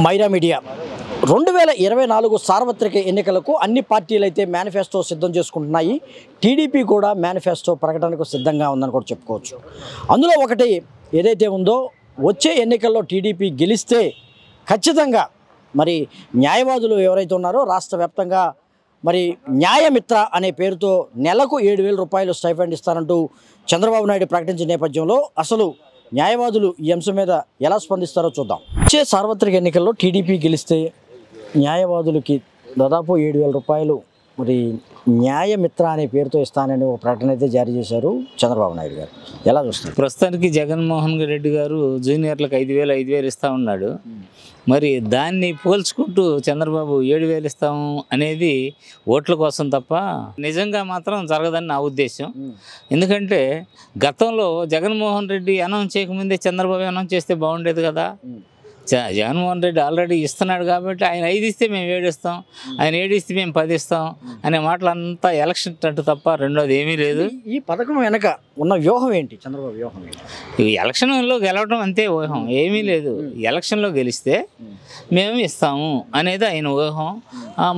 Myra media 2024 సార్వత్రిక ఎన్నికలకు అన్ని పార్టీలు అయితే మేనిఫెస్టో సిద్ధం చేసుకుంటున్నాయి. టీడీపీ కూడా మేనిఫెస్టో ప్రకటనకు సిద్ధంగా ఉందని కూడా చెప్పుకోవచ్చు. అందులో ఒకటి ఏదైతే ఉందో వచ్చే ఎన్నికల్లో టీడీపీ గెలిస్తే ఖచ్చితంగా మరి న్యాయవాదులు ఎవరైతే ఉన్నారో రాష్ట్ర వ్యాప్తంగా మరి న్యాయమిత్ర అనే పేరుతో నెలకు 7,000 రూపాయలు స్టైఫండ్ ఇస్తారంటూ చంద్రబాబు నాయుడు ప్రకటించిన నేపథ్యంలో అసలు న్యాయవాదులు ఈ అంశం మీద ఎలా స్పందిస్తారో చూద్దాం. వచ్చే సార్వత్రిక ఎన్నికల్లో టీడీపీ గెలిస్తే న్యాయవాదులకి దాదాపు 7,000 రూపాయలు మరి న్యాయమిత్ర అనే పేరుతో ఇస్తానని ఒక ప్రకటన అయితే జారీ చేశారు చంద్రబాబు నాయుడు గారు. ఎలా చూస్తారు? ప్రస్తుతానికి జగన్మోహన్ రెడ్డి గారు జూనియర్లకు 5,000 ఇస్తూ ఉన్నాడు. మరి దాన్ని పోల్చుకుంటూ చంద్రబాబు 7,000 ఇస్తాము అనేది ఓట్ల కోసం తప్ప నిజంగా మాత్రం జరగదని నా ఉద్దేశం. ఎందుకంటే గతంలో జగన్మోహన్ రెడ్డి అనౌన్స్ చేయకముందే చంద్రబాబు అనౌన్స్ చేస్తే బాగుండేది కదా. జగన్మోహన్ రెడ్డి ఆల్రెడీ ఇస్తున్నాడు కాబట్టి ఆయన 5 ఇస్తే మేము 7 ఇస్తాం, ఆయన 7 ఇస్తే మేము 10 ఇస్తాం అనే మాటలంతా ఎలక్షన్ అంటూ తప్ప రెండోది ఏమీ లేదు. ఈ పథకం వెనక ఉన్న వ్యూహం ఏంటి? చంద్రబాబు వ్యూహం ఏంటి? ఈ ఎలక్షన్లో గెలవడం అంతే ఊహం, ఏమీ లేదు. ఎలక్షన్లో గెలిస్తే మేము ఇస్తాము అనేది ఆయన ఊహం.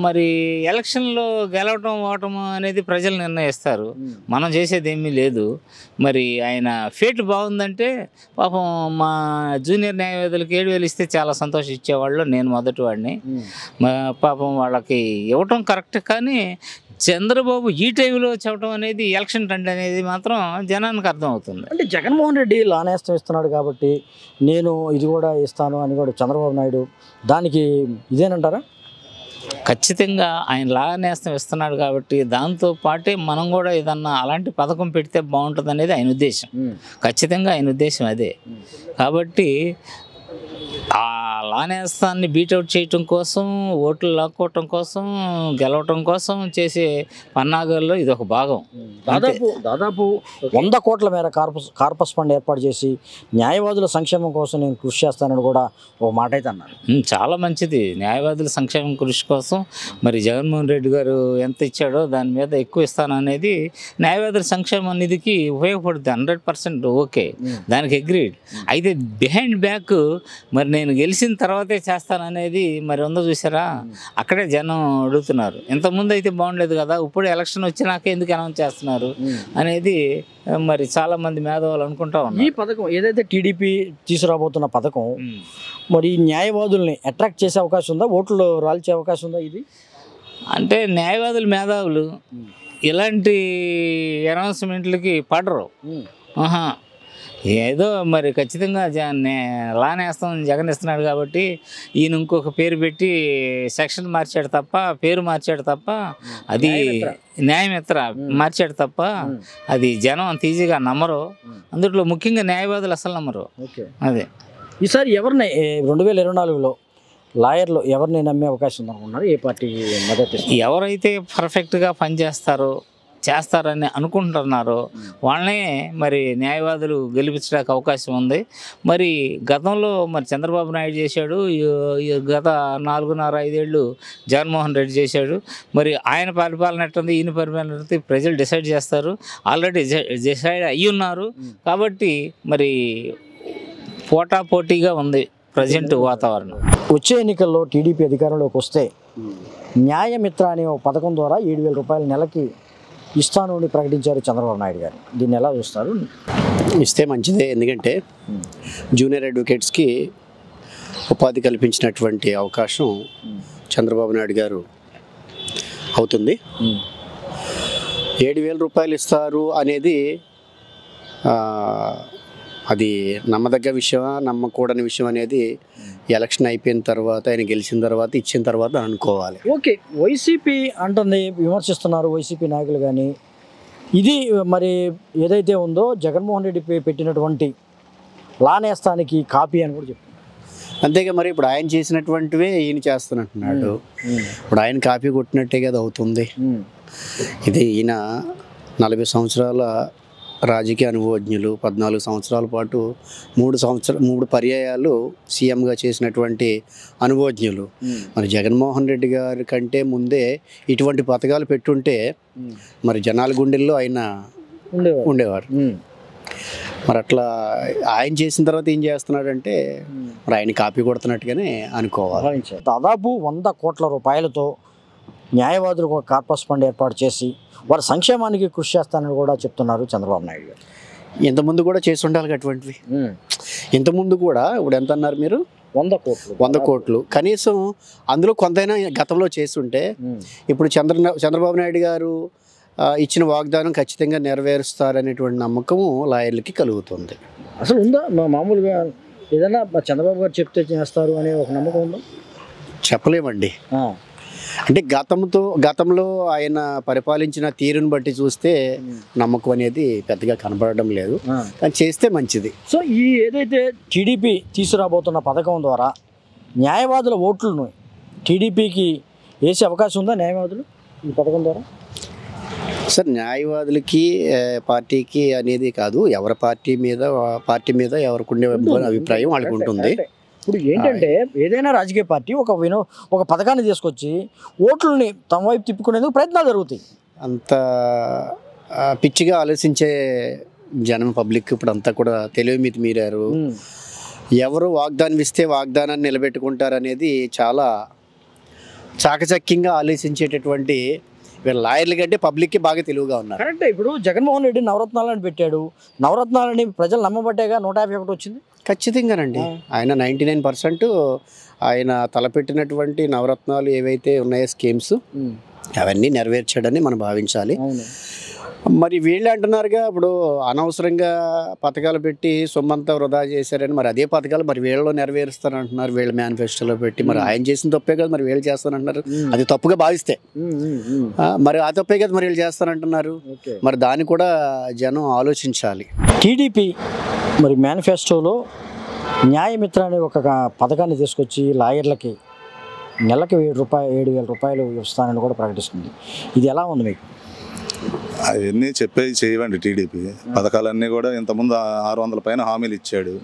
మరి ఎలక్షన్లో గెలవటం ఓవటం అనేది ప్రజలు నిర్ణయిస్తారు, మనం చేసేది ఏమీ లేదు. మరి ఆయన ఫేట్ బాగుందంటే పాపం మా జూనియర్ న్యాయవాదులకు 7,000 ఇస్తే చాలా సంతోషం ఇచ్చేవాళ్ళు, నేను మొదటి వాడిని. పాపం వాళ్ళకి ఇవ్వటం కరెక్ట్, కానీ చంద్రబాబు ఈ టైంలో చెప్పడం అనేది ఎలక్షన్ ట్రెండ్ అనేది మాత్రం జనానికి అర్థమవుతుంది. అంటే జగన్మోహన్ రెడ్డి లానేస్తం ఇస్తున్నాడు కాబట్టి నేను ఇది కూడా ఇస్తాను అని కూడా చంద్రబాబు నాయుడు దానికి ఇదేనంటారా? ఖచ్చితంగా ఆయన లానేస్తం ఇస్తున్నాడు కాబట్టి దాంతో పాటే మనం కూడా ఏదన్నా అలాంటి పథకం పెడితే బాగుంటుంది అనేది ఆయన ఉద్దేశం. ఖచ్చితంగా ఆయన ఉద్దేశం అదే. కాబట్టి ఆ లానేస్తాన్ని బీటౌట్ చేయటం కోసం, ఓట్లు లాక్కోవటం కోసం, గెలవటం కోసం చేసే పన్నాగాల్లో ఇది ఒక భాగం. దాదాపు 100 కోట్ల మేర కార్పస్ ఫండ్ ఏర్పాటు చేసి న్యాయవాదుల సంక్షేమం కోసం నేను కృషి చేస్తానని కూడా ఒక మాట అయితే అన్నారు. చాలా మంచిది. న్యాయవాదుల సంక్షేమం కృషి కోసం మరి జగన్మోహన్ రెడ్డి గారు ఎంత ఇచ్చాడో దాని మీద ఎక్కువ ఇస్తాననేది న్యాయవాదుల సంక్షేమ నిధికి ఉపయోగపడుతుంది. 100% ఓకే, దానికి అగ్రీడ్. అయితే బిహైండ్ బ్యాక్ మరి నేను గెలిచిన తర్వాతే చేస్తాననేది మరి ఉందో చూసారా, అక్కడే జనం అడుగుతున్నారు. ఇంతకుముందు అయితే బాగుండేది కదా, ఇప్పుడు ఎలక్షన్ వచ్చినాక ఎందుకు అనౌన్స్ చేస్తున్నారు అనేది మరి చాలా మంది మేధావులు అనుకుంటా ఉన్నారు. ఈ పథకం ఏదైతే టీడీపీ తీసుకురాబోతున్న పథకం మరి న్యాయవాదుల్ని అట్రాక్ట్ చేసే అవకాశం ఉందా? ఓట్లు రాల్చే అవకాశం ఉందా? ఇది అంటే న్యాయవాదులు మేధావులు ఇలాంటి అనౌన్స్మెంట్లకి పడరు. ఏదో మరి ఖచ్చితంగా లానేస్తాం జగన్ ఇస్తున్నాడు కాబట్టి ఈయన ఇంకొక పేరు పెట్టి సెక్షన్ మార్చాడు తప్ప, పేరు మార్చాడు తప్ప, అది న్యాయమిత్ర మార్చాడు తప్ప అది జనం అంత ఈజీగా నమ్మరు. అందులో ముఖ్యంగా న్యాయవాదులు అసలు నమ్మరు. అదే ఈసారి ఎవరిని 2024లో లాయర్లు ఎవరిని నమ్మే అవకాశం ఉందనుకున్నారు? ఏ పార్టీ మద్దతు? ఎవరైతే పర్ఫెక్ట్గా చేస్తారని అనుకుంటున్నారో వాళ్ళనే మరి న్యాయవాదులు గెలిపించడానికి అవకాశం ఉంది. మరి గతంలో మరి చంద్రబాబు నాయుడు చేశాడు, గత 4.5 ఏళ్ళు జగన్మోహన్ రెడ్డి చేశాడు. మరి ఆయన పరిపాలన ఎట్టుంది, ఈయన పరిపాలన ఎట్టుంది ప్రజలు డిసైడ్ చేస్తారు. ఆల్రెడీ డిసైడ్ అయ్యి ఉన్నారు కాబట్టి మరి పోటాపోటీగా ఉంది ప్రజెంట్ వాతావరణం. వచ్చే ఎన్నికల్లో టీడీపీ అధికారంలోకి వస్తే న్యాయమిత్ర అనే ఒక పథకం ద్వారా 7,000 రూపాయల నెలకి ఇస్తాను అని ప్రకటించారు చంద్రబాబు నాయుడు గారు. దీన్ని ఎలా చూస్తారు? ఇస్తే మంచిదే, ఎందుకంటే జూనియర్ అడ్వకేట్స్కి ఉపాధి కల్పించినటువంటి అవకాశం చంద్రబాబు నాయుడు గారు అవుతుంది. 7,000 రూపాయలు ఇస్తారు అనేది అది నమ్మదగ్గ విషయమా నమ్మకూడని విషయం అనేది ఎలక్షన్ అయిపోయిన తర్వాత, ఆయన గెలిచిన తర్వాత, ఇచ్చిన తర్వాత అనుకోవాలి. ఓకే, వైసీపీ అంటుంది, విమర్శిస్తున్నారు వైసీపీ నాయకులు. కానీ ఇది మరి ఏదైతే ఉందో జగన్మోహన్ రెడ్డి పెట్టినటువంటి లానేస్తానికి కాపీ అని కూడా చెప్తున్నారు. అంతేగా మరి ఇప్పుడు ఆయన చేసినటువంటివే ఈయన చేస్తున్నట్టున్నాడు. ఇప్పుడు ఆయన కాపీ కొట్టినట్టే కదా అవుతుంది. ఇది ఈయన 40 సంవత్సరాల రాజకీయ అనుభవజ్ఞులు, 14 సంవత్సరాల పాటు 3 పర్యాయాలు సీఎంగా చేసినటువంటి అనుభవజ్ఞులు. మరి జగన్మోహన్ రెడ్డి గారి కంటే ముందే ఇటువంటి పథకాలు పెట్టుంటే మరి జనాల గుండెల్లో ఆయన ఉండేవారు. మరి అట్లా ఆయన చేసిన తర్వాత ఏం చేస్తున్నాడంటే మరి ఆయన కాపీ కొడుతున్నట్టుగానే అనుకోవాలి. దాదాపు 100 కోట్ల రూపాయలతో న్యాయవాదులకు ఒక కార్పస్ ఫండ్ ఏర్పాటు చేసి వారి సంక్షేమానికి కృషి చేస్తానని కూడా చెప్తున్నారు చంద్రబాబు నాయుడు గారు. ఇంతకుముందు కూడా చేసి ఉండాలి అటువంటివి. ఇంతకుముందు కూడా ఇప్పుడు ఎంత అన్నారు మీరు? 100 కోట్లు కనీసం అందులో కొంతైనా గతంలో చేస్తుంటే ఇప్పుడు చంద్రబాబు నాయుడు గారు ఇచ్చిన వాగ్దానం ఖచ్చితంగా నెరవేరుస్తారనేటువంటి నమ్మకము లాయర్లకి కలుగుతుంది. అసలు ఉందా మామూలుగా ఏదైనా చంద్రబాబు గారు చెప్తే చేస్తారు అనే ఒక నమ్మకం ఉందా? చెప్పలేమండి. అంటే గతంలో ఆయన పరిపాలించిన తీరుని బట్టి చూస్తే నమ్మకం అనేది పెద్దగా కనబడడం లేదు, కానీ చేస్తే మంచిది. సో ఈ ఏదైతే టీడీపీ తీసుకురాబోతున్న పథకం ద్వారా న్యాయవాదుల ఓట్లను టీడీపీకి వేసే అవకాశం ఉందా న్యాయవాదులు ఈ పథకం ద్వారా? సార్, న్యాయవాదులకి పార్టీకి అనేది కాదు, ఎవరి పార్టీ మీద ఎవరికి ఉండే అభిప్రాయం వాళ్ళకి ఉంటుంది. ఇప్పుడు ఏంటంటే ఏదైనా రాజకీయ పార్టీ ఒక పథకాన్ని తీసుకొచ్చి ఓట్లని తమ వైపు తిప్పుకునేందుకు ప్రయత్నాలు జరుగుతాయి. అంత పిచ్చిగా ఆలోచించే జనం పబ్లిక్ ఇప్పుడు అంతా కూడా తెలివి మీరారు. ఎవరు వాగ్దానం ఇస్తే వాగ్దానాన్ని నిలబెట్టుకుంటారనేది చాలా చాకచక్యంగా ఆలోచించేటటువంటి లాయర్ల కంటే పబ్లిక్కి బాగా తెలివిగా ఉన్నారు. కరెక్టే. ఇప్పుడు జగన్మోహన్ రెడ్డి నవరత్నాలను పెట్టాడు. నవరత్నాలని ప్రజలు నమ్మబట్టేగా 151 వచ్చింది. ఖచ్చితంగానండి. ఆయన 99% ఆయన తలపెట్టినటువంటి నవరత్నాలు ఏవైతే ఉన్నాయో స్కీమ్స్ అవన్నీ నెరవేర్చాడని మనం భావించాలి. మరి వీళ్ళు అంటున్నారుగా ఇప్పుడు అనవసరంగా పథకాలు పెట్టి సొమ్మంతా వృధా చేశారని. మరి అదే పథకాలు మరి వీళ్ళలో నెరవేరుస్తారంటున్నారు వీళ్ళ మేనిఫెస్టోలో పెట్టి. మరి ఆయన చేసిన తప్పే కదా మరి వీళ్ళు చేస్తానంటున్నారు. అది తప్పుగా భావిస్తే మరి ఆ తప్పే కదా మరి వీళ్ళు చేస్తానంటున్నారు. మరి దాన్ని కూడా జనం ఆలోచించాలి. టీడీపీ మరి మేనిఫెస్టోలో న్యాయమిత్ర అనే ఒక పథకాన్ని తీసుకొచ్చి లాయర్లకి నెలకి 7,000 రూపాయలు ఇస్తానని కూడా ప్రకటిస్తుంది. ఇది ఎలా ఉంది మీకు? అవన్నీ చెప్పేది చేయవండి. టీడీపీ పథకాలన్నీ కూడా ఇంతకుముందు 600 పైన హామీలు ఇచ్చాడు,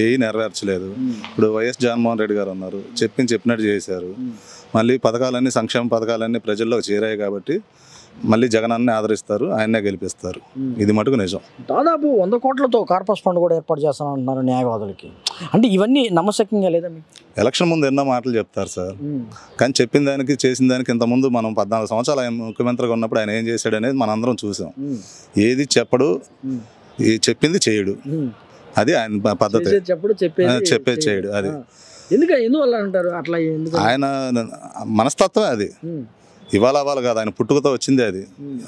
ఏవి నెరవేర్చలేదు. ఇప్పుడు వైఎస్ జగన్మోహన్ రెడ్డి గారు ఉన్నారు, చెప్పినట్టు చేశారు. మళ్ళీ పథకాలన్నీ సంక్షేమ పథకాలన్నీ ప్రజల్లోకి చేరాయి కాబట్టి మళ్ళీ జగనాన్ని ఆదరిస్తారు, ఆయన్నే గెలిపిస్తారు. ఇది మటుకు నిజం. దాదాపు 100 కోట్లతో కార్పస్ ఫండ్ కూడా ఏర్పాటు చేస్తానంటున్నారు న్యాయవాదులకి. అంటే ఇవన్నీ నమ్మశక్యంగా లేదా? ఎలక్షన్ ముందు ఎన్నో మాటలు చెప్తారు సార్, కానీ చెప్పిన దానికి చేసిన దానికి ఇంతకుముందు మనం 14 సంవత్సరాలు ఆయన ముఖ్యమంత్రిగా ఉన్నప్పుడు ఆయన ఏం చేశాడు అనేది మనం అందరం చూసాం. ఏది చెప్పడు, చెప్పింది చేయడు, అది ఆయన పద్ధతి. చెప్పేది చేయడు, అది ఎందువల్ల అంటారు అట్లా? ఆయన మనస్తత్వం అది. ఇవాళ కాదు, ఆయన పుట్టుకతో వచ్చింది అది.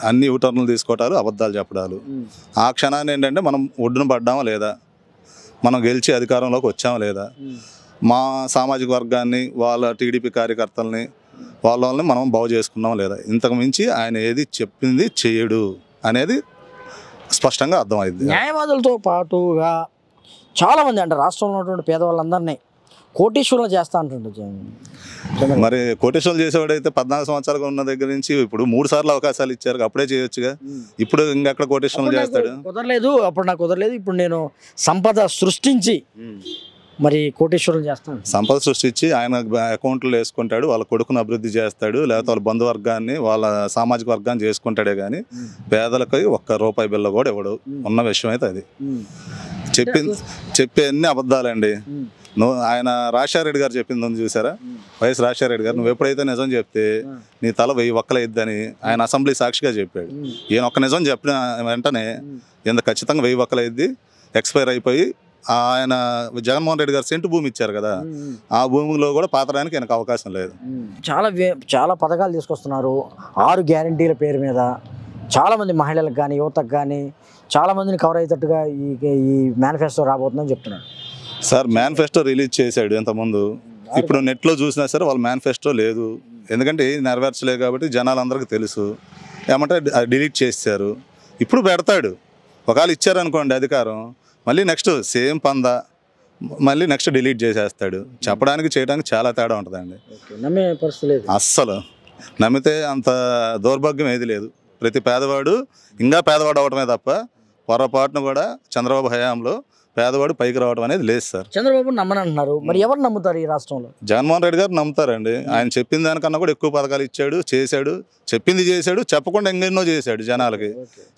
అన్ని యూటర్న్లు తీసుకోవటాలు, అబద్ధాలు చెప్పడాలు. ఆ క్షణాన్ని ఏంటంటే మనం ఒడ్డున పడ్డామా లేదా, మనం గెలిచి అధికారంలోకి వచ్చామా లేదా, మా సామాజిక వర్గాన్ని వాళ్ళ టీడీపీ కార్యకర్తల్ని వాళ్ళని మనం బాగు చేసుకున్నామా లేదా, ఇంతకు మించి ఆయన ఏది చెప్పింది చేయడు అనేది స్పష్టంగా అర్థమైంది. న్యాయవాదులతో పాటుగా చాలామంది అంటే రాష్ట్రంలో ఉన్నటువంటి పేదవాళ్ళందరినీ కోటీశ్వరులు చేస్తా అంటుంటారు. మరి కోటేశ్వరులు చేసేవాడైతే 14 సంవత్సరాలుగా ఉన్న దగ్గర నుంచి ఇప్పుడు 3 సార్లు అవకాశాలు ఇచ్చారు, అప్పుడే చేయొచ్చుగా. ఇప్పుడు ఇంకెక్కడ కోటేశ్వరులు చేస్తాడు? కుదరలేదు, అప్పుడు నాకు కుదరలేదు. ఇప్పుడు నేను సంపద సృష్టించి మరి కోటేశ్వరులు చేస్తాను. సంపద సృష్టించి ఆయన అకౌంట్లో వేసుకుంటాడు, వాళ్ళ కొడుకును అభివృద్ధి చేస్తాడు, లేకపోతే వాళ్ళ బంధువర్గాన్ని వాళ్ళ సామాజిక వర్గాన్ని చేసుకుంటాడే కానీ పేదలకి ₹1 బిల్ల కూడా ఇవ్వడు. ఉన్న విషయం అయితే అది. చెప్పే అన్ని అబద్ధాలండి. ఆయన రాజశేఖర రెడ్డి గారు చెప్పింది ఉంది చూసారా, వైఎస్ రాజశేఖర రెడ్డి గారు, నువ్వు ఎప్పుడైతే నిజం చెప్తే నీ తల 1000 ఒక్కలు ఇద్దని ఆయన అసెంబ్లీ సాక్షిగా చెప్పాడు. ఈయన ఒక్క నిజం చెప్పిన వెంటనే ఇంత ఖచ్చితంగా 1000 ఒక్కలు అయింది, ఎక్స్పైర్ అయిపోయి ఆయన జగన్మోహన్ రెడ్డి గారు సెంటు భూమి ఇచ్చారు కదా, ఆ భూమిలో కూడా పాతడానికి ఆయనకు అవకాశం లేదు. చాలా పథకాలు తీసుకొస్తున్నారు 6 గ్యారంటీల పేరు మీద. చాలామంది మహిళలకు కానీ యువతకు కానీ చాలామందిని కవర్ అయ్యేటట్టుగా ఈ మేనిఫెస్టో రాబోతుందని చెప్తున్నారు. సార్, మేనిఫెస్టో రిలీజ్ చేశాడు ఇంతకుముందు. ఇప్పుడు నెట్లో చూసినా సరే వాళ్ళ మేనిఫెస్టో లేదు, ఎందుకంటే నెరవేర్చలేదు కాబట్టి జనాలందరికీ తెలుసు. ఏమంటే డిలీట్ చేశారు. ఇప్పుడు పెడతాడు, ఒకవేళ ఇచ్చారనుకోండి అధికారం, మళ్ళీ నెక్స్ట్ సేమ్ పందా, మళ్ళీ నెక్స్ట్ డిలీట్ చేసేస్తాడు. చెప్పడానికి చేయడానికి చాలా తేడా ఉంటుందండి. నమ్మే పరిస్థితి లేదు అస్సలు. నమ్మితే అంత దౌర్భాగ్యం ఏది లేదు. ప్రతి పేదవాడు ఇంకా పేదవాడు అవడమే తప్ప పొరపాటును కూడా చంద్రబాబు హయాంలో పేదవాడు పైకి రావడం అనేది లేదు సార్. చంద్రబాబు నమ్మనంటున్నారు, మరి ఎవరు నమ్ముతారు ఈ రాష్ట్రంలో? జగన్మోహన్ రెడ్డి గారు నమ్ముతారండి. ఆయన చెప్పిన దానికన్నా కూడా ఎక్కువ పథకాలు ఇచ్చాడు, చేశాడు, చెప్పింది చేశాడు, చెప్పకుండా ఎన్నెన్నో చేశాడు జనాలకి.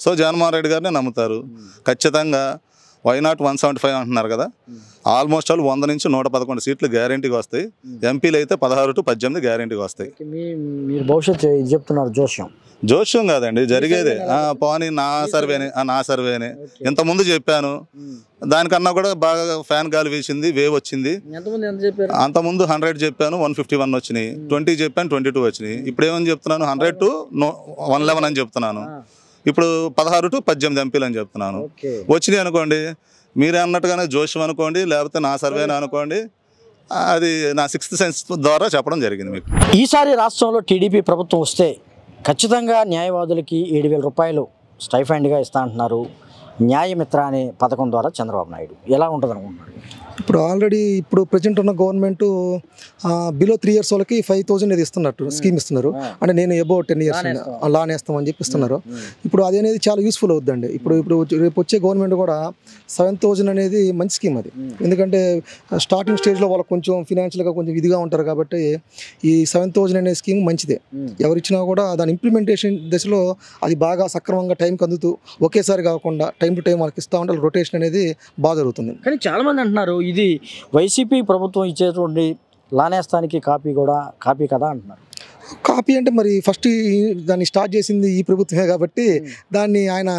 సో జగన్మోహన్ రెడ్డి గారిని నమ్ముతారు ఖచ్చితంగా. వైనాట్ 175 అంటున్నారు కదా, ఆల్మోస్ట్ ఆల్ 100 నుంచి 111 సీట్లు గ్యారెంటీగా వస్తాయి. ఎంపీలు అయితే 16 to 18 గ్యారెంటీగా వస్తాయి. మీరు భవిష్యత్తు ఇది చెప్తున్నారు జోష్యం కాదండి, జరిగేదే. పోనీ నా సర్వేనే ఇంతకుముందు చెప్పాను, దానికన్నా కూడా బాగా ఫ్యాన్ గాలి వీసింది, వేవ్ వచ్చింది. అంతకుముందు 100 చెప్పాను, 151 వచ్చినాయి. 20 చెప్పాను, 22 వచ్చినాయి. ఇప్పుడు ఏమని చెప్తున్నాను, 100 to 111 అని చెప్తున్నాను. ఇప్పుడు 16 to 18 ఎంపీలు అని చెప్తున్నాను. వచ్చినాయి అనుకోండి, మీరే అన్నట్టుగానే జోష్యం అనుకోండి, లేకపోతే నా సర్వేనే అనుకోండి, అది నా 6th సెన్స్ ద్వారా చెప్పడం జరిగింది మీకు. ఈసారి రాష్ట్రంలో టీడీపీ ప్రభుత్వం వస్తే ఖచ్చితంగా న్యాయవాదులకి 7,000 రూపాయలు స్టైఫండ్గా ఇస్తా అంటున్నారు. న్యాయమిత్ర అనే పథకం ద్వారా చంద్రబాబు నాయుడు ఎలా ఉంటుంది అనుకుంటున్నారు? ఇప్పుడు ఆల్రెడీ ప్రజెంట్ ఉన్న గవర్నమెంట్ బిలో 3 years వాళ్ళకి 5,000 ఇది ఇస్తున్నట్టు స్కీమ్ ఇస్తున్నారు. అంటే నేను అబౌవ్ 10 years లాన్ వేస్తామని చెప్పి ఇస్తున్నారు. ఇప్పుడు అది అనేది చాలా యూస్ఫుల్ అవుతుందండి. ఇప్పుడు రేపు వచ్చే గవర్నమెంట్ కూడా 7,000 అనేది మంచి స్కీమ్ అది. ఎందుకంటే స్టార్టింగ్ స్టేజ్లో వాళ్ళకి కొంచెం ఫినాన్షియల్గా కొంచెం ఇదిగా ఉంటారు కాబట్టి ఈ 7,000 అనే స్కీమ్ మంచిదే. ఎవరిచ్చినా కూడా దాని ఇంప్లిమెంటేషన్ దశలో అది బాగా సక్రమంగా టైంకి అందుతూ ఒకేసారి కాకుండా టైం టు టైం వాళ్ళకి ఇస్తూ ఉంటే రొటేషన్ అనేది బాగా జరుగుతుంది. కానీ చాలామంది అంటున్నారు ఇది వైసీపీ ప్రభుత్వం ఇచ్చేటువంటి లానేస్తానికి కాపీ కదా అంటున్నారు. కాపీ అంటే మరి ఫస్ట్ దాన్ని స్టార్ట్ చేసింది ఈ ప్రభుత్వమే కాబట్టి దాన్ని ఆయన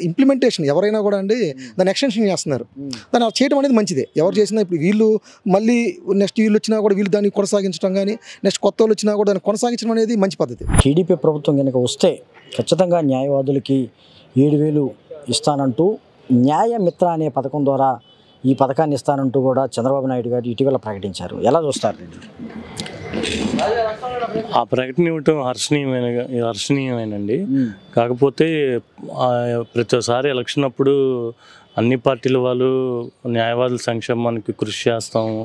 ఇంప్లిమెంటేషన్ ఎవరైనా కూడా అండి దాన్ని ఎక్స్టెన్షన్ చేస్తున్నారు. దాన్ని చేయడం అనేది మంచిదే. ఎవరు చేసినా ఇప్పుడు వీళ్ళు మళ్ళీ నెక్స్ట్ వీళ్ళు వచ్చినా కూడా వీళ్ళు దాన్ని కొనసాగించడం కానీ నెక్స్ట్ కొత్త వాళ్ళు వచ్చినా కూడా దాన్ని కొనసాగించడం అనేది మంచి పద్ధతి. టీడీపీ ప్రభుత్వం కనుక వస్తే ఖచ్చితంగా న్యాయవాదులకి 7,000 ఇస్తానంటూ న్యాయమిత్ర అనే పథకం ద్వారా ఈ పథకాన్ని ఇస్తానంటూ కూడా చంద్రబాబు నాయుడు గారు ఇటీవల ప్రకటించారు. ఎలా చూస్తారు? ఆ ప్రకటన ఇవ్వటం హర్షణీయమేనండి. కాకపోతే ప్రతిసారి ఎలక్షన్ అప్పుడు అన్ని పార్టీల వాళ్ళు న్యాయవాదుల సంక్షేమానికి కృషి చేస్తాము,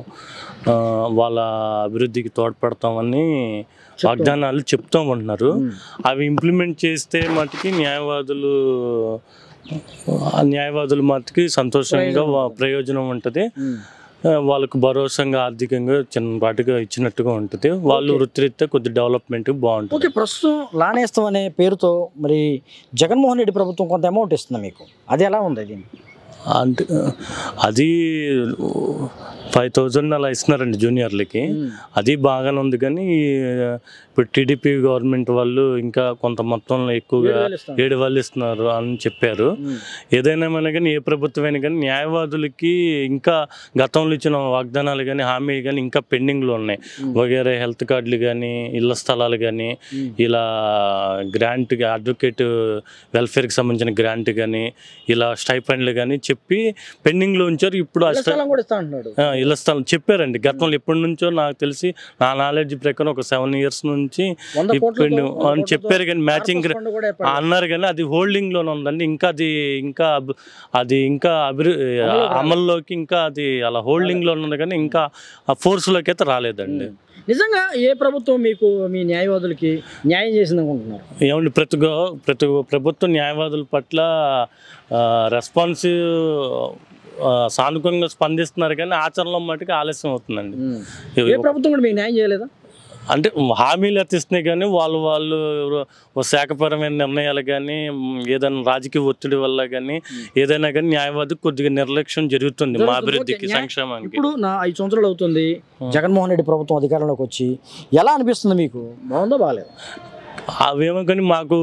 వాళ్ళ అభివృద్ధికి తోడ్పడతామని వాగ్దానాలు చెప్తూ ఉంటున్నారు. అవి ఇంప్లిమెంట్ చేస్తే మటుకి న్యాయవాదుల మటుకి సంతోషంగా ప్రయోజనం ఉంటుంది. వాళ్ళకు భరోసాగా ఆర్థికంగా చిన్నపాటిగా ఇచ్చినట్టుగా ఉంటుంది. వాళ్ళు వృత్తిరీత్యా కొద్ది డెవలప్మెంట్ బాగుంటుంది. ఓకే, ప్రస్తుతం లానేస్తాం అనే పేరుతో మరి జగన్మోహన్ రెడ్డి ప్రభుత్వం కొంత అమౌంట్ ఇస్తుంది మీకు, అది ఎలా ఉంది? అంటే అది 5,000 అలా ఇస్తున్నారండి జూనియర్లకి. అది బాగానే ఉంది. కానీ ఇప్పుడు టీడీపీ గవర్నమెంట్ వాళ్ళు ఇంకా కొంత మొత్తంలో ఎక్కువగా 7,000 ఇస్తున్నారు అని చెప్పారు. ఏదైనా కానీ ఏ ప్రభుత్వమైనా కానీ న్యాయవాదులకి ఇంకా గతంలో ఇచ్చిన వాగ్దానాలు కానీ హామీలు కానీ ఇంకా పెండింగ్లో ఉన్నాయి. వగేరే హెల్త్ కార్డులు కానీ ఇళ్ల స్థలాలు కానీ ఇలా గ్రాంట్ అడ్వకేట్ వెల్ఫేర్కి సంబంధించిన గ్రాంట్ కానీ ఇలా స్టైఫండ్లు కానీ చెప్పి పెండింగ్లో ఉంచారు. ఇప్పుడు ఇళ్ల స్థలం చెప్పారండి. గతంలో ఎప్పటి నుంచో నాకు తెలిసి నా నాలెడ్జ్ ప్రకారం ఒక 7 years నుంచి అని చెప్పారు. కానీ మ్యాచింగ్ అన్నారు కానీ అది హోల్డింగ్లోనే ఉందండి. ఇంకా అమల్లోకి ఇంకా అది అలా హోల్డింగ్లో ఉంది కానీ ఇంకా ఆ ఫోర్స్లోకి అయితే రాలేదండి. నిజంగా ఏ ప్రభుత్వం మీకు మీ న్యాయవాదులకి న్యాయం చేసింది అనుకుంటున్నారు? ఏమండి, ప్రతి ప్రభుత్వం న్యాయవాదుల పట్ల రెస్పాన్సివ్ సానుకూలంగా స్పందిస్తున్నారు కానీ ఆచరణలో మటుకు ఆలస్యం అవుతుందండి. ఏ ప్రభుత్వం కూడా మీకు న్యాయం చేయలేదా? అంటే హామీలు ఎత్తిస్తున్నాయి కానీ వాళ్ళు శాఖపరమైన నిర్ణయాలు కానీ ఏదైనా రాజకీయ ఒత్తిడి వల్ల కానీ ఏదైనా కానీ న్యాయవాదికి కొద్దిగా నిర్లక్ష్యం జరుగుతుంది మా అభివృద్ధికి సంక్షేమానికి. ఇప్పుడు 5 సంవత్సరాలు అవుతుంది జగన్మోహన్ రెడ్డి ప్రభుత్వం అధికారంలోకి వచ్చి, ఎలా అనిపిస్తుంది మీకు? బాగుందో బాగాలేదు? అవేమో కానీ మాకు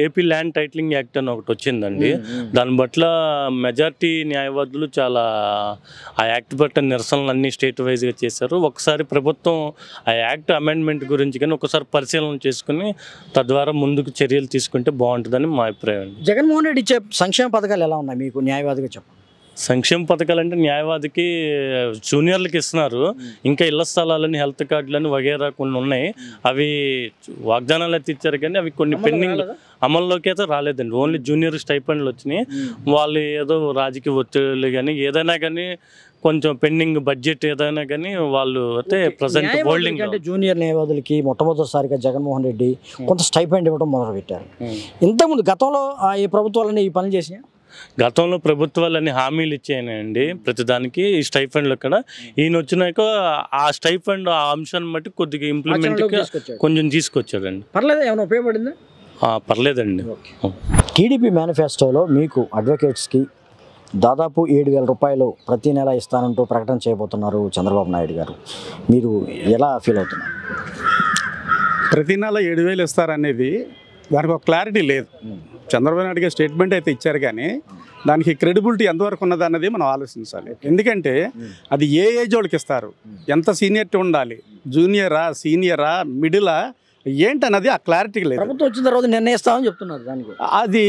ఏపీ ల్యాండ్ టైటిలింగ్ యాక్ట్ అని ఒకటి వచ్చిందండి. దాని పట్ల మెజార్టీ న్యాయవాదులు చాలా ఆ యాక్ట్ పట్ల నిరసనలు అన్ని స్టేట్ వైజ్గా చేశారు. ఒకసారి ప్రభుత్వం ఆ యాక్ట్ అమెండ్మెంట్ గురించి కానీ ఒకసారి పరిశీలన చేసుకుని తద్వారా ముందుకు చర్యలు తీసుకుంటే బాగుంటుందని మా అభిప్రాయం. జగన్మోహన్ రెడ్డి ఇచ్చే సంక్షేమ పథకాలు ఎలా ఉన్నాయి మీకు న్యాయవాదిగా చెప్పండి? సంక్షేమ పథకాలు అంటే న్యాయవాదికి జూనియర్లకి ఇస్తున్నారు. ఇంకా ఇళ్ల స్థలాలని హెల్త్ కార్డులని వగేరా కొన్ని ఉన్నాయి. అవి వాగ్దానాలు అయితే ఇచ్చారు కానీ అవి కొన్ని పెండింగ్ అమల్లోకి అయితే రాలేదండి. ఓన్లీ జూనియర్ స్టైఫండ్లు వచ్చినాయి. వాళ్ళు ఏదో రాజకీయ ఒత్తిళ్ళు కానీ ఏదైనా కానీ కొంచెం పెండింగ్ బడ్జెట్ ఏదైనా కానీ వాళ్ళు అయితే ప్రజెంట్ హోల్డింగ్. అంటే జూనియర్ న్యాయవాదులకి మొట్టమొదటిసారిగా జగన్మోహన్ రెడ్డి కొంత స్టైఫండ్ ఇవ్వడం మొదలుపెట్టారు. ఇంతకుముందు గతంలో ఈ ప్రభుత్వాలని ఈ పనులు చేసినాయి. గతంలో ప్రభుత్వాలన్నీ హామీలు ఇచ్చాయండి ప్రతిదానికి. ఈ స్టైఫండ్లు అక్కడ ఈయన వచ్చినాక ఆ స్టైఫండ్ ఆ అంశాన్ని బట్టి కొద్దిగా ఇంప్లిమెంట్ కొంచెం తీసుకొచ్చాడండి. పర్లేదు, ఏమైనా ఉపయోగపడిందా? పర్లేదండి. టీడీపీ మేనిఫెస్టోలో మీకు అడ్వకేట్స్కి దాదాపు 7,000 రూపాయలు ప్రతి నెల ఇస్తానంటూ ప్రకటన చేయబోతున్నారు చంద్రబాబు నాయుడు గారు. మీరు ఎలా ఫీల్ అవుతున్నారు? ప్రతి నెల 7,000 ఇస్తారనేది దానికి ఒక క్లారిటీ లేదు. చంద్రబాబు నాయుడు గారు స్టేట్మెంట్ అయితే ఇచ్చారు, కానీ దానికి క్రెడిబిలిటీ ఎంతవరకు ఉన్నది అన్నది మనం ఆలోచించాలి. ఎందుకంటే అది ఏ ఏజ్ వాళ్ళకి ఇస్తారు, ఎంత సీనియర్టీ ఉండాలి, జూనియరా, సీనియరా, మిడిలా ఏంటన్నది ఆ క్లారిటీ లేదు. ప్రభుత్వం వచ్చిన తర్వాత నిర్ణయిస్తామని చెప్తున్నారు. దానికి అది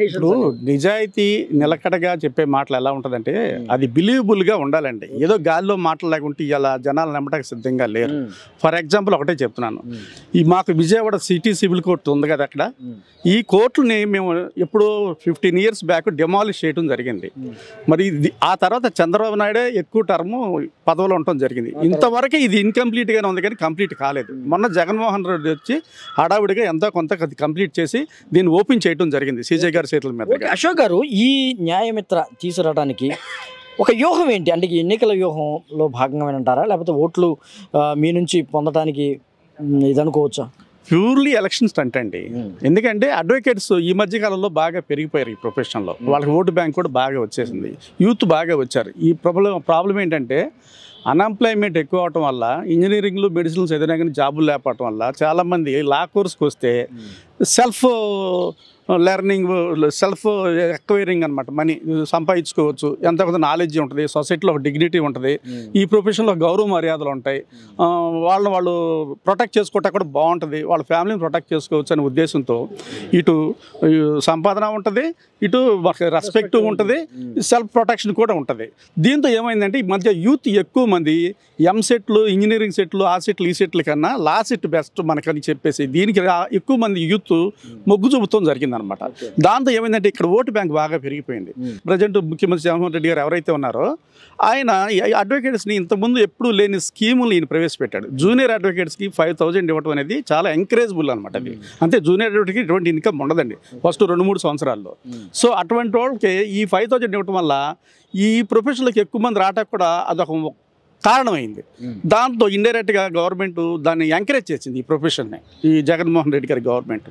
ఇప్పుడు నిజాయితీ నిలకడగా చెప్పే మాటలు ఎలా ఉంటుందంటే అది బిలీవబుల్గా ఉండాలండి. ఏదో గాల్లో మాటలు లేకుంటే ఇలా జనాలు నమ్మటానికి సిద్ధంగా లేరు. ఫర్ ఎగ్జాంపుల్ ఒకటే చెప్తున్నాను, ఈ మాకు విజయవాడ సిటీ సివిల్ కోర్టు ఉంది కదా, అక్కడ ఈ కోర్టుని మేము ఎప్పుడో 15 years బ్యాక్ డెమాలిష్ చేయడం జరిగింది. మరి ఆ తర్వాత చంద్రబాబు నాయుడే ఎక్కువ టర్ము పదవిలో ఉండటం జరిగింది. ఇంతవరకు ఇది ఇన్కంప్లీట్గానే ఉంది, కానీ కంప్లీట్ కాలేదు. మొన్న జగన్మోహన్ రెడ్డి వచ్చి హడావుడిగా ఎంతో కొంత కంప్లీట్ చేసి దీన్ని ఓపెన్ చేయడం జరిగింది సీజే గారి చేతుల మీద. అశోక్ గారు, ఈ న్యాయమిత్ర తీసుకురావడానికి ఒక వ్యూహం ఏంటి? అంటే ఎన్నికల వ్యూహంలో భాగంగా అంటారా, లేకపోతే ఓట్లు మీ నుంచి పొందడానికి ఇది అనుకోవచ్చా? ప్యూర్లీ ఎలక్షన్ స్టంట్ అండి. ఎందుకంటే అడ్వకేట్స్ ఈ మధ్య కాలంలో బాగా పెరిగిపోయారు ఈ ప్రొఫెషన్లో. వాళ్ళకి ఓటు బ్యాంక్ కూడా బాగా వచ్చేసింది, యూత్ బాగా వచ్చారు. ఈ ప్రాబ్లం ఏంటంటే అన్ఎంప్లాయ్మెంట్ ఎక్కువ అవటం వల్ల, ఇంజనీరింగ్లు, మెడిసిన్స్ ఏదైనా కానీ జాబులు లేకపోవటం వల్ల చాలామంది లా కోర్స్కి వస్తే సెల్ఫ్ లెర్నింగ్, సెల్ఫ్ ఎక్వైరింగ్ అనమాట, మనీ సంపాదించుకోవచ్చు, ఎంత కొంత నాలెడ్జ్ ఉంటుంది, సొసైటీలో ఒక డిగ్నిటీ ఉంటుంది, ఈ ప్రొఫెషన్లో గౌరవ మర్యాదలు ఉంటాయి, వాళ్ళు ప్రొటెక్ట్ చేసుకోవటం కూడా బాగుంటుంది, వాళ్ళ ఫ్యామిలీని ప్రొటెక్ట్ చేసుకోవచ్చు అనే ఉద్దేశంతో ఇటు సంపాదన ఉంటుంది, ఇటు రెస్పెక్ట్ ఉంటుంది, సెల్ఫ్ ప్రొటెక్షన్ కూడా ఉంటుంది. దీంతో ఏమైందంటే ఈ మధ్య యూత్ ఎక్కువ మంది ఎంసెట్లు, ఇంజనీరింగ్ సెట్లు, ఆ సెట్లు, ఈ సెట్ల కన్నా లా సెట్ బెస్ట్ మనకని చెప్పేసి దీనికి ఎక్కువ మంది యూత్ మొగ్గు చూపుతాం జరిగింది అనమాట. దాంతో ఏమైందంటే ఇక్కడ ఓటు బ్యాంక్ బాగా పెరిగిపోయింది. ప్రజెంట్ ముఖ్యమంత్రి జగన్మోహన్ రెడ్డి గారు ఎవరైతే ఉన్నారో ఆయన అడ్వకేట్స్ని ఇంతకుముందు ఎప్పుడూ లేని స్కీములు ఈయన ప్రవేశపెట్టాడు. జూనియర్ అడ్వకేట్స్కి 5,000 ఇవ్వడం అనేది చాలా ఎంకరేజబుల్ అనమాట. అది అంతే, జూనియర్ అడ్వకేట్కి ఎటువంటి ఇన్కమ్ ఉండదండి ఫస్ట్ 2-3 సంవత్సరాల్లో. సో అటువంటి వాళ్ళకి ఈ 5,000 ఇవ్వడం వల్ల ఈ ప్రొఫెషన్లోకి ఎక్కువ మంది రావడానికి కూడా అదొక కారణమైంది. దాంతో ఇండైరెక్ట్గా గవర్నమెంట్ దాన్ని ఎంకరేజ్ చేసింది ఈ ప్రొఫెషన్ని, ఈ జగన్మోహన్ రెడ్డి గారి గవర్నమెంట్.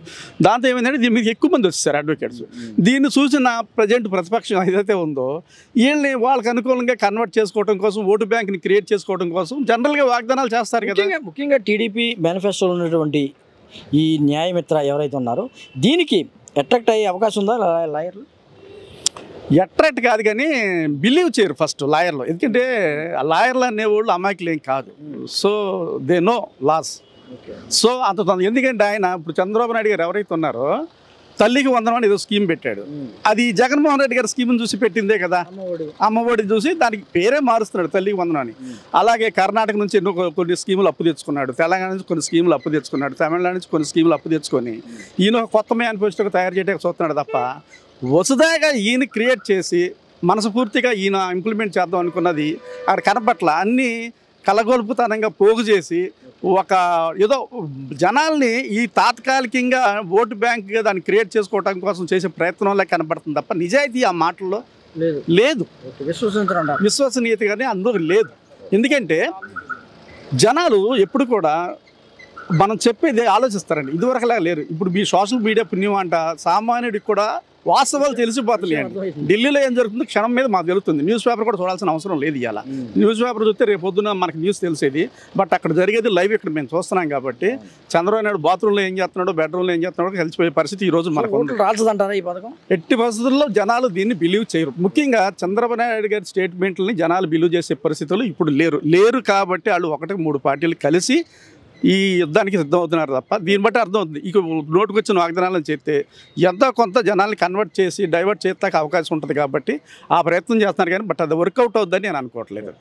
దాంతో ఏమైందంటే దీని మీద ఎక్కువ మంది వచ్చేసారు అడ్వకేట్స్. దీన్ని చూసిన ప్రజెంట్ ప్రతిపక్షం ఏదైతే ఉందో వీళ్ళని వాళ్ళకి అనుకూలంగా కన్వర్ట్ చేసుకోవడం కోసం, ఓటు బ్యాంక్ని క్రియేట్ చేసుకోవడం కోసం జనరల్గా వాగ్దానాలు చేస్తారు కదా. ముఖ్యంగా టీడీపీ మేనిఫెస్టోలో ఉన్నటువంటి ఈ న్యాయమిత్ర ఎవరైతే ఉన్నారో దీనికి అట్రాక్ట్ అయ్యే అవకాశం ఉందా లాయర్లు? అట్రాక్ట్ కాదు, కానీ బిలీవ్ చేయరు ఫస్ట్ లాయర్లు. ఎందుకంటే లాయర్లు అనేవాళ్ళు అమాయకులు ఏం కాదు. So they know laws. So అంత ఎందుకంటే ఆయన ఇప్పుడు చంద్రబాబు నాయుడు గారు ఎవరైతే ఉన్నారో తల్లికి వందనం అని ఏదో స్కీమ్ పెట్టాడు. అది జగన్మోహన్ రెడ్డి గారి స్కీమ్ని చూసి పెట్టిందే కదా, అమ్మఒడి చూసి దానికి పేరే మారుస్తున్నాడు తల్లికి వందనం అని. అలాగే కర్ణాటక నుంచి ఎన్నో కొన్ని స్కీములు అప్పు తెచ్చుకున్నాడు, తెలంగాణ నుంచి కొన్ని స్కీములు అప్పు తెచ్చుకున్నాడు, తమిళనాడు నుంచి కొన్ని స్కీములు అప్పు తెచ్చుకొని ఈయన కొత్త మేనిఫెస్టో తయారు చేయడానికి చూస్తున్నాడు తప్ప వసుదాగా ఈయన క్రియేట్ చేసి మనస్ఫూర్తిగా ఈయన ఇంప్లిమెంట్ చేద్దాం అనుకున్నది అక్కడ కనపట్ల. అన్నీ కలగొల్పుతనంగా పోగు చేసి ఒక ఏదో జనాల్ని ఈ తాత్కాలికంగా ఓటు బ్యాంక్గా దాన్ని క్రియేట్ చేసుకోవడం కోసం చేసే ప్రయత్నంలో కనపడుతుంది తప్ప నిజాయితీ ఆ మాటల్లో లేదు, విశ్వసనీయత కానీ అందరూ లేదు. ఎందుకంటే జనాలు ఎప్పుడు కూడా మనం చెప్పేది ఆలోచిస్తారండి, ఇదివరకులా లేరు. ఇప్పుడు మీ సోషల్ మీడియా పుణ్యం అంట సామాన్యుడికి కూడా వాస్తవాలు తెలిసిపోతున్నాయండి. ఢిల్లీలో ఏం జరుగుతుందో క్షణం మీద మాకు తెలుస్తుంది. న్యూస్ పేపర్ కూడా చూడాల్సిన అవసరం లేదు. ఇవాళ న్యూస్ పేపర్ చూస్తే రేపు పొద్దున మనకి న్యూస్ తెలిసేది. బట్ అక్కడ జరిగేది లైవ్ ఇక్కడ మేము చూస్తున్నాం కాబట్టి చంద్రబాబు నాయుడు బాత్రూంలో ఏం చేస్తున్నాడో, బెడ్రూమ్లో ఏం చేస్తున్నాడో తెలిసిపోయే పరిస్థితి ఈ రోజు మనకు రాల్చదంటారా ఈ పథకం? ఎట్టి పరిస్థితుల్లో జనాలు దీన్ని బిలీవ్ చేయరు. ముఖ్యంగా చంద్రబాబు నాయుడు గారి స్టేట్మెంట్లని జనాలు బిలీవ్ చేసే పరిస్థితులు ఇప్పుడు లేరు కాబట్టి వాళ్ళు 1-3 పార్టీలు కలిసి ఈ యుద్ధానికి సిద్ధమవుతున్నారు తప్ప దీన్ని బట్టి అర్థమవుతుంది. ఇక నోటుకు వచ్చిన వాగ్దానాలను చేస్తే ఎంతో కొంత జనాల్ని కన్వర్ట్ చేసి డైవర్ట్ చేస్తాక అవకాశం ఉంటుంది కాబట్టి ఆ ప్రయత్నం చేస్తున్నారు. కానీ బట్ అది వర్కౌట్ అవుతుందని నేను అనుకోవట్లేదు.